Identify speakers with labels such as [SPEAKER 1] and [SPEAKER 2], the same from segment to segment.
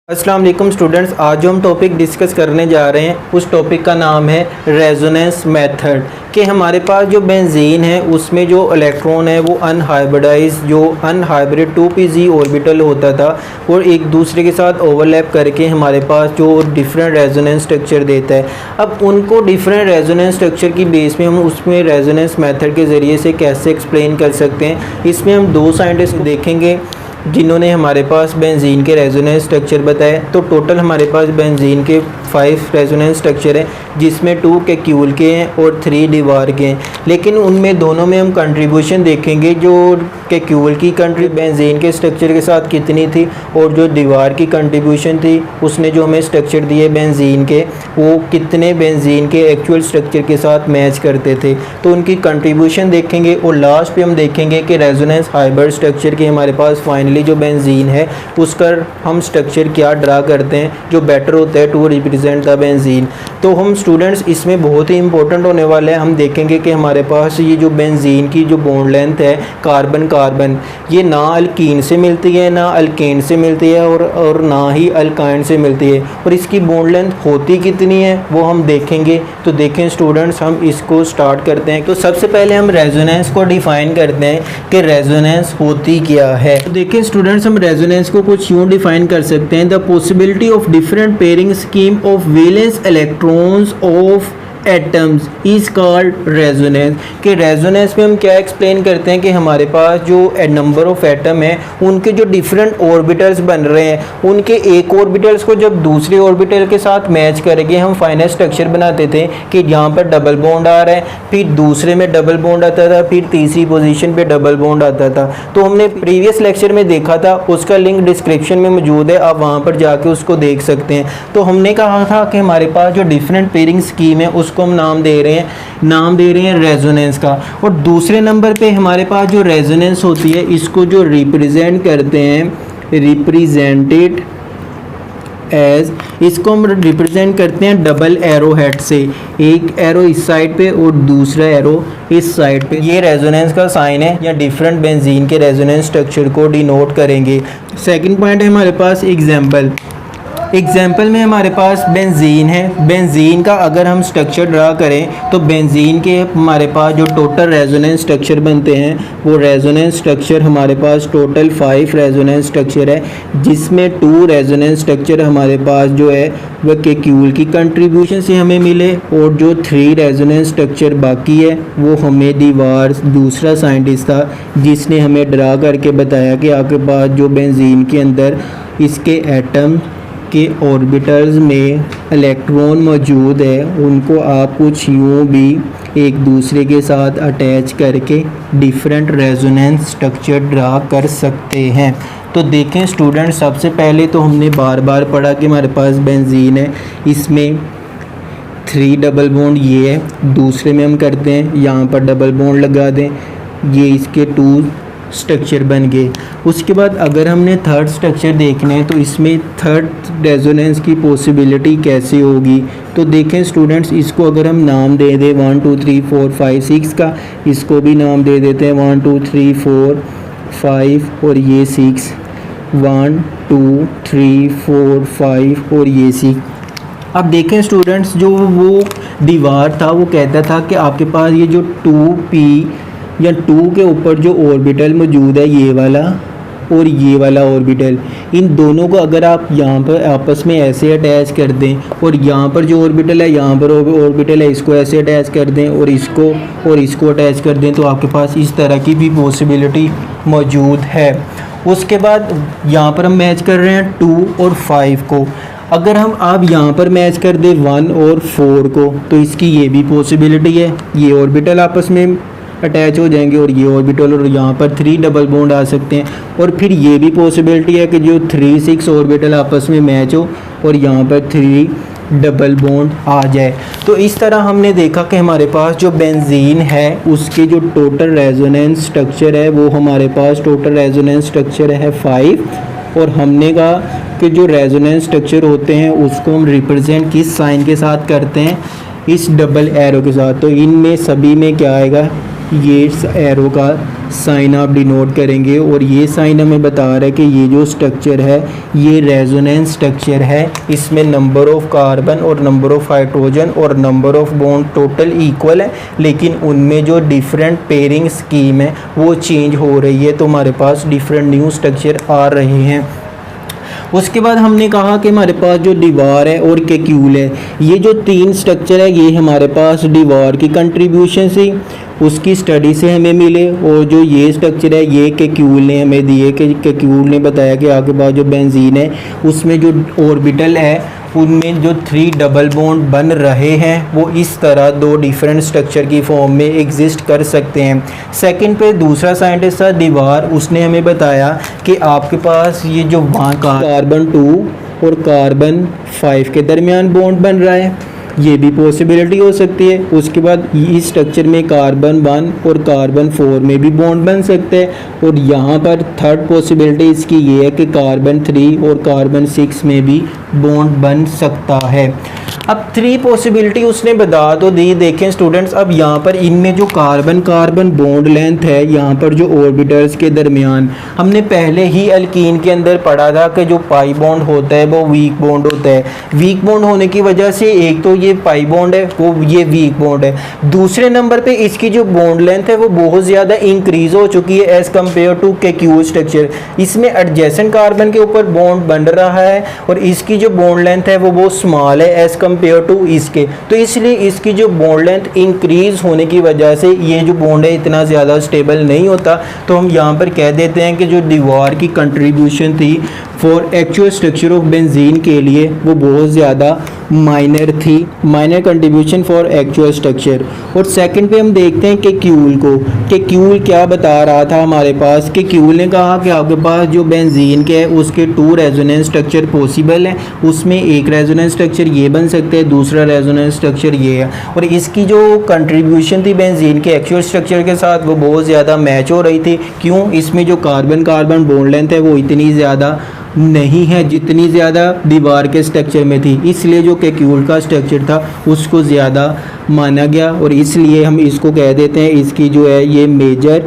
[SPEAKER 1] अस्सलाम वालेकुम स्टूडेंट्स, आज जो हम टॉपिक डिस्कस करने जा रहे हैं उस टॉपिक का नाम है रेजोनेंस मेथड। कि हमारे पास जो बेंजीन है उसमें जो इलेक्ट्रॉन है वो अनहाइब्रिड 2p ऑर्बिटल होता था और एक दूसरे के साथ ओवरलैप करके हमारे पास जो डिफरेंट रेजोनेंस स्ट्रक्चर देता है। अब उनको डिफरेंट रेजोनेंस स्ट्रक्चर की बेस में हम उसमें रेजोनेंस मेथड के ज़रिए से कैसे एक्सप्लेन कर सकते हैं, इसमें हम दो साइंटिस्ट देखेंगे जिन्होंने हमारे पास बेंजीन के रेजोनेंस स्ट्रक्चर बताए। तो टोटल हमारे पास बेंजीन के 5 रेजोनेंस स्ट्रक्चर हैं, जिसमें 2 कैक्यूल के हैं और 3 डिवार के हैं। लेकिन उनमें दोनों में हम कंट्रीब्यूशन देखेंगे, जो कैक्यूल की बेंजीन के स्ट्रक्चर के साथ कितनी थी और जो डिवार की कंट्रीब्यूशन थी उसने जो हमें स्ट्रक्चर दिए बेंजीन के वो कितने बेंजीन के एक्चुअल स्ट्रक्चर के साथ मैच करते थे। तो उनकी कंट्रीब्यूशन देखेंगे और लास्ट पे हम देखेंगे कि रेजोनेंस हाइब्रिड स्ट्रक्चर के हमारे पास फाइनली जो बेंजीन है उसका हम स्ट्रक्चर क्या ड्रा करते हैं जो बेटर होता है टू रिप्रेजेंट द बेंजीन। तो हम स्टूडेंट्स इसमें बहुत ही इंपॉर्टेंट होने वाले हैं। हम देखेंगे कि हमारे पास ये जो बेंजीन की जो बॉन्ड लेंथ है कार्बन कार्बन, ये ना अल्कीन से मिलती है ना अल्केन से मिलती है और ना ही अल्काइन से मिलती है। और इसकी बॉन्ड लेंथ होती कितनी है वो हम देखेंगे। तो देखें स्टूडेंट्स, हम इसको स्टार्ट करते हैं। तो सबसे पहले हम रेजोनेंस को डिफाइन करते हैं कि रेजोनेंस होती क्या है। तो देखें स्टूडेंट्स, हम रेजोनेंस को कुछ यूँ डिफाइन कर सकते हैं, the possibility of different pairing scheme of valence electrons of atoms is called resonance. कि रेजोनेंस में हम क्या एक्सप्लेन करते हैं कि हमारे पास जो नंबर ऑफ एटम है उनके जो डिफरेंट ऑर्बिटल्स बन रहे हैं, उनके एक ऑर्बिटल्स को जब दूसरे ऑर्बिटल के साथ मैच करके हम फाइनल स्ट्रक्चर बनाते थे कि यहाँ पर डबल बॉन्ड आ रहा है, फिर दूसरे में डबल बॉन्ड आता था, फिर तीसरी पोजीशन पे डबल बॉन्ड आता था। तो हमने प्रीवियस लेक्चर में देखा था, उसका लिंक डिस्क्रिप्शन में मौजूद है, आप वहाँ पर जाके उसको देख सकते हैं। तो हमने कहा था कि हमारे पास जो डिफरेंट पेयरिंग स्कीम है उसको हम नाम दे रहे हैं रेजोनेंस का। और दूसरे नंबर पे हमारे पास जो रेजोनेंस होती है इसको जो रिप्रेजेंट करते हैं रिप्रेजेंटेड एज, इसको हम रिप्रेजेंट करते हैं डबल एरो हेड से, एक एरो इस साइड पे और दूसरा एरो इस साइड पे। ये रेजोनेंस का साइन है या डिफरेंट बेंजीन के रेजोनेंस स्ट्रक्चर को डिनोट करेंगे। सेकंड पॉइंट है हमारे पास एग्जाम्पल में हमारे पास बेंजीन है। बेंजीन का अगर हम स्ट्रक्चर ड्रा करें तो बेंजीन के हमारे पास जो टोटल रेजोनेंस स्ट्रक्चर बनते हैं वो रेजोनेंस स्ट्रक्चर हमारे पास टोटल 5 रेजोनेंस स्ट्रक्चर है, जिसमें 2 रेजोनेंस स्ट्रक्चर हमारे पास जो है वह कैक्यूल की कंट्रीब्यूशन से हमें मिले और जो 3 रेजोनेंस स्ट्रक्चर बाकी है वो हमें दीवार दूसरा साइंटिस्ट था जिसने हमें ड्रा करके बताया कि आपके पास जो बेंजीन के अंदर इसके एटम के ऑर्बिटल्स में इलेक्ट्रॉन मौजूद है उनको आप कुछ यूँ भी एक दूसरे के साथ अटैच करके डिफरेंट रेजोनेंस स्ट्रक्चर ड्रा कर सकते हैं। तो देखें स्टूडेंट, सबसे पहले तो हमने बार बार पढ़ा कि हमारे पास बेंजीन है, इसमें 3 डबल बॉन्ड ये है, दूसरे में हम करते हैं यहाँ पर डबल बॉन्ड लगा दें, ये इसके 2 स्ट्रक्चर बन गए। उसके बाद अगर हमने थर्ड स्ट्रक्चर देखना है तो इसमें थर्ड रेजोनेंस की पॉसिबिलिटी कैसे होगी। तो देखें स्टूडेंट्स, इसको अगर हम नाम दे दें 1 2 3 4 5 6 का, इसको भी नाम दे देते हैं 1 2 3 4 5 और ये 6, 1 2 3 4 5 और ये 6। अब देखें स्टूडेंट्स, जो वो दीवार था वो कहता था कि आपके पास ये जो 2p या 2 के ऊपर जो ऑर्बिटल मौजूद है ये वाला और ये वाला ऑर्बिटल, इन दोनों को अगर आप यहाँ पर आपस में ऐसे अटैच कर दें और यहाँ पर जो ऑर्बिटल है यहाँ पर ऑर्बिटल है इसको ऐसे अटैच कर दें और इसको अटैच कर दें तो आपके पास इस तरह की भी पॉसिबिलिटी मौजूद है। उसके बाद यहाँ पर हम मैच कर रहे हैं 2 और 5 को। अगर हम आप यहाँ पर मैच कर दें 1 और 4 को तो इसकी ये भी पॉसिबिलिटी है, ये ऑर्बिटल आपस में अटैच हो जाएंगे और ये ऑर्बिटल और यहाँ पर 3 डबल बॉन्ड आ सकते हैं। और फिर ये भी पॉसिबिलिटी है कि जो 3 6 ऑर्बिटल आपस में मैच हो और यहाँ पर 3 डबल बॉन्ड आ जाए। तो इस तरह हमने देखा कि हमारे पास जो बेंजीन है उसके जो टोटल रेजोनेंस स्ट्रक्चर है वो हमारे पास टोटल रेजोनेंस स्ट्रक्चर है 5। और हमने कहा कि जो रेजोनेंस स्ट्रक्चर होते हैं उसको हम रिप्रेजेंट किस साइन के साथ करते हैं, इस डबल एरो के साथ। तो इनमें सभी में क्या आएगा, ये एरो का साइन आप डिनोट करेंगे और ये साइन हमें बता रहा है कि ये जो स्ट्रक्चर है ये रेजोनेंस स्ट्रक्चर है। इसमें नंबर ऑफ कार्बन और नंबर ऑफ हाइड्रोजन और number of bond total equal है, लेकिन उनमें जो डिफरेंट पेयरिंग स्कीम है वो चेंज हो रही है, तो हमारे पास डिफरेंट न्यू स्ट्रक्चर आ रहे हैं। उसके बाद हमने कहा कि हमारे पास जो दीवार है और कैक्यूल है, ये जो तीन स्ट्रक्चर है ये हमारे पास दीवार की कंट्रीब्यूशन से उसकी स्टडी से हमें मिले, और जो ये स्ट्रक्चर है ये कैक्यूल ने हमें दिए कि कैक्यूल ने बताया कि आगे बाद जो बेंजीन है उसमें जो ऑर्बिटल है उनमें जो 3 डबल बॉन्ड बन रहे हैं वो इस तरह 2 डिफरेंट स्ट्रक्चर की फॉर्म में एग्जिस्ट कर सकते हैं। सेकंड पे दूसरा साइंटिस्ट था दीवार, उसने हमें बताया कि आपके पास ये जो वहाँ कार्बन 2 और कार्बन 5 के दरमियान बॉन्ड बन रहा है, ये भी पॉसिबिलिटी हो सकती है। उसके बाद इस स्ट्रक्चर में कार्बन 1 और कार्बन 4 में भी बॉन्ड बन सकते हैं, और यहाँ पर थर्ड पॉसिबिलिटी इसकी ये है कि कार्बन 3 और कार्बन 6 में भी बॉन्ड बन सकता है। अब 3 पॉसिबिलिटी उसने बता तो दी। देखें स्टूडेंट्स, अब यहाँ पर इनमें जो कार्बन कार्बन बॉन्ड लेंथ है यहाँ पर जो ऑर्बिटल्स के दरमियान, हमने पहले ही अल्कीन के अंदर पढ़ा था कि जो पाई बॉन्ड होता है वो वीक बॉन्ड होता है। वीक बॉन्ड होने की वजह से एक तो ये पाई बॉन्ड है वो ये वीक बॉन्ड है, दूसरे नंबर पे इसकी जो बॉन्ड लेंथ है वो बहुत ज़्यादा इंक्रीज हो चुकी है एज़ कम्पेयर टू कैक्यूल स्ट्रक्चर। इसमें एडजेसेंट कार्बन के ऊपर बॉन्ड बन रहा है और इसकी जो बॉन्ड लेंथ है वो बहुत स्मॉल है एज़ कम्पेयर टू इसके, तो इसलिए इसकी जो बॉन्ड लेंथ इंक्रीज होने की वजह से ये जो बॉन्ड है इतना ज़्यादा स्टेबल नहीं होता। तो हम यहाँ पर कह देते हैं कि जो दीवार की कंट्रीब्यूशन थी for actual structure of benzene के लिए वो बहुत ज़्यादा माइनर थी, minor contribution for actual structure. और सेकंड पे हम देखते हैं कि क्यूल को, कि क्यूल क्या बता रहा था हमारे पास, कि क्यूल ने कहा कि आपके पास जो बेंजीन के है उसके 2 रेजोनेंस स्ट्रक्चर पॉसिबल हैं, उसमें एक रेजोनेंस स्ट्रक्चर ये बन सकते हैं, दूसरा रेजोनेंस स्ट्रक्चर ये है, और इसकी जो कंट्रीब्यूशन थी बेंजीन के एक्चुअल स्ट्रक्चर के साथ वो बहुत ज़्यादा मैच हो रही थी। क्यों? इसमें जो कार्बन कार्बन बॉन्ड लेंथ है वो इतनी ज़्यादा नहीं है जितनी ज़्यादा दीवार के स्ट्रक्चर में थी, इसलिए जो कैक्यूल का स्ट्रक्चर था उसको ज़्यादा माना गया, और इसलिए हम इसको कह देते हैं इसकी जो है ये मेजर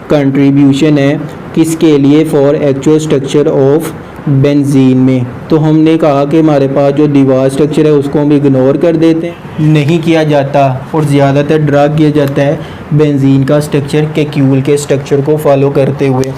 [SPEAKER 1] कंट्रीब्यूशन है किसके लिए, for actual structure of benzene में। तो हमने कहा कि हमारे पास जो दीवार स्ट्रक्चर है उसको हम इग्नोर कर देते हैं, नहीं किया जाता, और ज़्यादातर ड्रा किया जाता है बेंजीन का स्ट्रक्चर कैक्यूल के स्ट्रक्चर को फॉलो करते हुए।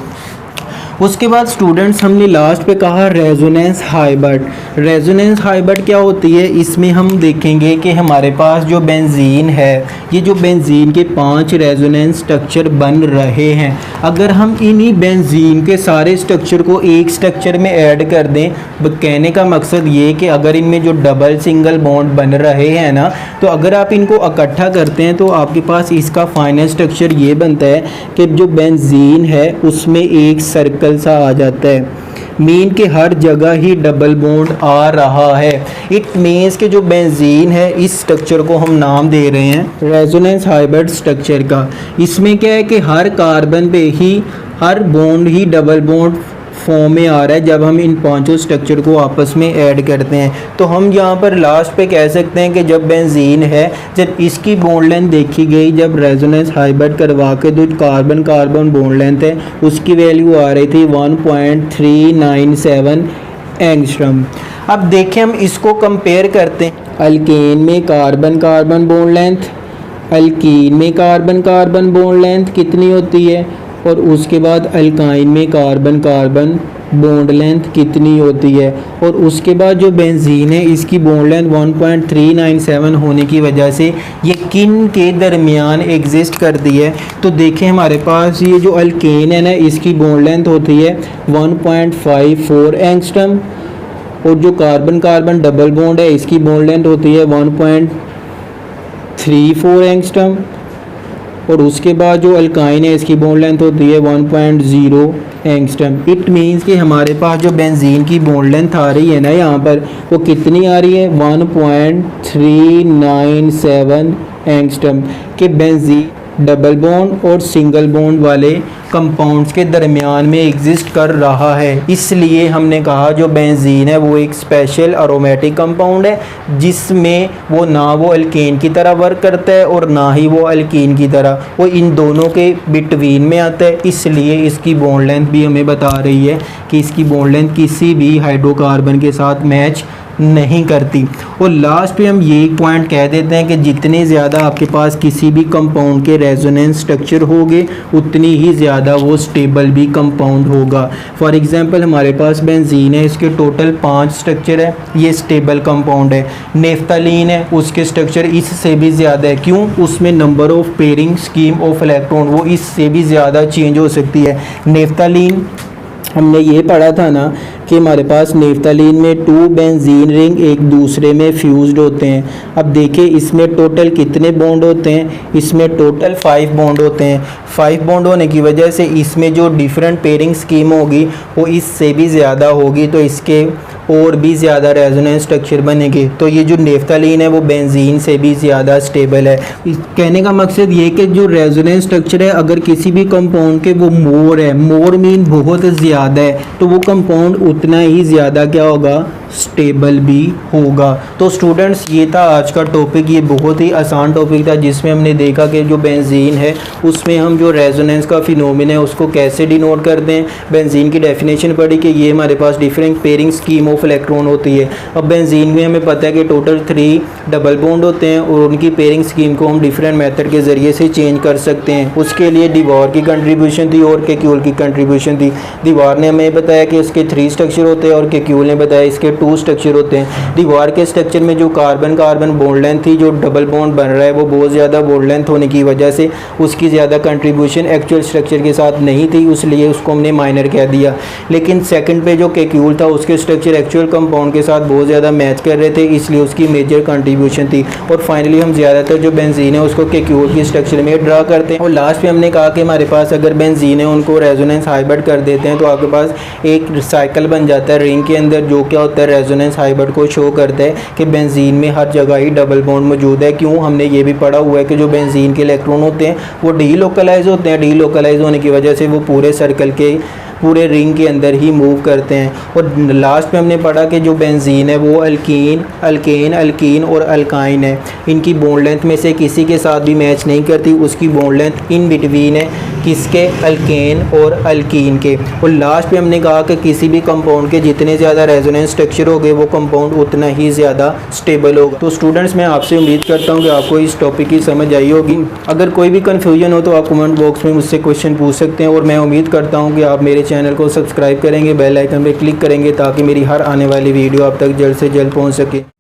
[SPEAKER 1] उसके बाद स्टूडेंट्स हमने लास्ट पे कहा रेजोनेंस हाइब्रिड। रेजोनेंस हाइब्रिड क्या होती है, इसमें हम देखेंगे कि हमारे पास जो बेंजीन है, ये जो बेंजीन के 5 रेजोनेंस स्ट्रक्चर बन रहे हैं, अगर हम इन्हीं बेंजीन के सारे स्ट्रक्चर को एक स्ट्रक्चर में ऐड कर दें, कहने का मकसद ये कि अगर इनमें जो डबल सिंगल बॉन्ड बन रहे हैं ना, तो अगर आप इनको इकट्ठा करते हैं तो आपके पास इसका फाइनल स्ट्रक्चर ये बनता है कि जो बेंजीन है उसमें एक सर्कल सा आ जाता है, मीन के हर जगह ही डबल बॉन्ड आ रहा है। इट मीन्स कि जो बेंजीन है इस स्ट्रक्चर को हम नाम दे रहे हैं रेजोनेंस हाइब्रिड स्ट्रक्चर का। इसमें क्या है कि हर कार्बन पे ही हर बॉन्ड ही डबल बॉन्ड फॉर्म में आ रहा है जब हम इन 5 स्ट्रक्चर को आपस में ऐड करते हैं। तो हम यहाँ पर लास्ट पे कह सकते हैं कि जब बेंजीन है, जब इसकी बॉन्ड लेंथ देखी गई, जब रेजोनेंस हाइब्रिड करवा के जो कार्बन कार्बन बॉन्ड लेंथ है उसकी वैल्यू आ रही थी 1.397 एंगस्ट्रम। अब देखें हम इसको कंपेयर करते हैं, अल्केन में carbon carbon bond length, alkyne में कार्बन कार्बन बॉन्ड लेंथ कितनी होती है, और उसके बाद अल्काइन में कार्बन कार्बन बॉन्ड लेंथ कितनी होती है, और उसके बाद जो बेंजीन है इसकी बॉन्ड लेंथ 1.397 होने की वजह से ये किन के दरमियान एग्जिस्ट करती है। तो देखें हमारे पास ये जो अल्केन है ना, इसकी बॉन्ड लेंथ होती है 1.54 एंगस्ट्रम, और जो कार्बन कार्बन डबल बॉन्ड है इसकी बॉन्ड लेंथ होती है 1.34 एंगस्ट्रम, और उसके बाद जो अल्काइन है इसकी बॉन्ड लेंथ होती है 1.0 एंगस्ट्रम। इट मीन्स कि हमारे पास जो बेंजीन की बॉन्ड लेंथ आ रही है ना यहाँ पर, वो कितनी आ रही है 1.397 एंगस्ट्रम। कि बेंजीन डबल बॉन्ड और सिंगल बॉन्ड वाले कंपाउंड्स के दरमियान में एग्जिस्ट कर रहा है। इसलिए हमने कहा जो बेंजीन है वो एक स्पेशल अरोमेटिक कंपाउंड है जिसमें वो ना वो अल्केन की तरह वर्क करता है और ना ही वो अल्कीन की तरह, वो इन दोनों के बिटवीन में आता है। इसलिए इसकी बॉन्ड लेंथ भी हमें बता रही है कि इसकी बॉन्ड लेंथ किसी भी हाइड्रोकार्बन के साथ मैच नहीं करती। और लास्ट पे हम ये पॉइंट कह देते हैं कि जितने ज़्यादा आपके पास किसी भी कंपाउंड के रेजोनेंस स्ट्रक्चर होंगे उतनी ही ज़्यादा वो स्टेबल भी कंपाउंड होगा। फॉर एग्जांपल हमारे पास बेंजीन है, इसके टोटल 5 स्ट्रक्चर है, ये स्टेबल कंपाउंड है। नेफ्थलीन है, उसके स्ट्रक्चर इससे भी ज़्यादा है। क्यों? उसमें number of pairing scheme of electron वो इससे भी ज़्यादा चेंज हो सकती है। नेफ्थलीन हमने ये पढ़ा था ना कि हमारे पास नेफ्थलीन में 2 बेंजीन रिंग एक दूसरे में फ्यूज्ड होते हैं। अब देखिए इसमें टोटल कितने बॉन्ड होते हैं, इसमें टोटल 5 बॉन्ड होते हैं। 5 बॉन्ड होने की वजह से इसमें जो डिफरेंट पेयरिंग स्कीम होगी वो इससे भी ज़्यादा होगी, तो इसके और भी ज़्यादा रेजोनेंस स्ट्रक्चर बनेंगे। तो ये जो नेफ्थलीन है वो बेंजीन से भी ज़्यादा स्टेबल है। कहने का मकसद ये कि जो रेजोनेंस स्ट्रक्चर है अगर किसी भी कंपाउंड के वो मोर है, मोर मीन बहुत ज़्यादा है, तो वो कंपाउंड उतना ही ज़्यादा क्या होगा, स्टेबल भी होगा। तो स्टूडेंट्स ये था आज का टॉपिक, ये बहुत ही आसान टॉपिक था जिसमें हमने देखा कि जो बेंजीन है उसमें हम जो रेजोनेंस का फिनोमिना है उसको कैसे डिनोट करते हैं। बेंजीन की डेफिनेशन पढ़ी कि ये हमारे पास different pairing scheme of electron होती है। अब बेंजीन में हमें पता है कि टोटल 3 डबल बॉन्ड होते हैं और उनकी पेयरिंग स्कीम को हम डिफरेंट मेथड के ज़रिए से चेंज कर सकते हैं। उसके लिए दीवार की कंट्रीब्यूशन थी और केक्यूल की कंट्रीब्यूशन थी। दीवार ने हमें बताया कि इसके 3 स्ट्रक्चर होते हैं और केक्यूल ने बताया इसके 2 स्ट्रक्चर होते हैं। दीवार के स्ट्रक्चर में जो कार्बन कार्बन बॉन्ड लेंथ थी, जो डबल बॉन्ड बन रहा है वो बहुत ज़्यादा बॉन्ड लेंथ होने की वजह से उसकी ज़्यादा कंट्रीब्यूशन एक्चुअल स्ट्रक्चर के साथ नहीं थी, इसलिए उसको हमने माइनर कह दिया। लेकिन सेकंड पे जो केक्यूल था उसके स्ट्रक्चर एक्चुअल कंपाउंड के साथ बहुत ज़्यादा मैच कर रहे थे, इसलिए उसकी मेजर कंट्रीब्यूशन थी। और फाइनली हम ज़्यादातर जो बेंजीन है उसको केक्यूल की स्ट्रक्चर में ड्रा करते हैं। और लास्ट में हमने कहा कि हमारे पास अगर बेंजीन है उनको रेजोनेंस हाइब्रिड कर देते हैं तो आपके पास एक साइकिल बन जाता है रिंग के अंदर, जो क्या होता है रेजोनेंस हाइब्रिड को शो करता है कि बेंजीन में हर जगह ही डबल बॉन्ड मौजूद है। क्यों? हमने ये भी पढ़ा हुआ है कि जो बेंजीन के इलेक्ट्रॉन होते हैं वो डीलोकलाइज होते हैं, डीलोकलाइज होने की वजह से वो पूरे सर्कल के पूरे रिंग के अंदर ही मूव करते हैं। और लास्ट में हमने पढ़ा कि जो बेंजीन है वो अल्कीन, अल्केन, अल्कीन और अल्काइन है। इनकी बॉन्ड लेंथ में से किसी के साथ भी मैच नहीं करती, उसकी बॉन्ड लेंथ इन बिटवीन है किसके, अल्केन और अल्कीन के। और लास्ट में हमने कहा कि किसी भी कंपाउंड के जितने ज़्यादा रेजोनेंस स्ट्रक्चर होंगे वो कंपाउंड उतना ही ज़्यादा स्टेबल होगा। तो स्टूडेंट्स मैं आपसे उम्मीद करता हूँ कि आपको इस टॉपिक की समझ आई होगी। अगर कोई भी कन्फ्यूजन हो तो आप कमेंट बॉक्स में मुझसे क्वेश्चन पूछ सकते हैं। और मैं उम्मीद करता हूँ कि आप मेरे चैनल को सब्सक्राइब करेंगे, बेल आइकन पे क्लिक करेंगे ताकि मेरी हर आने वाली वीडियो आप तक जल्द से जल्द पहुँच सके।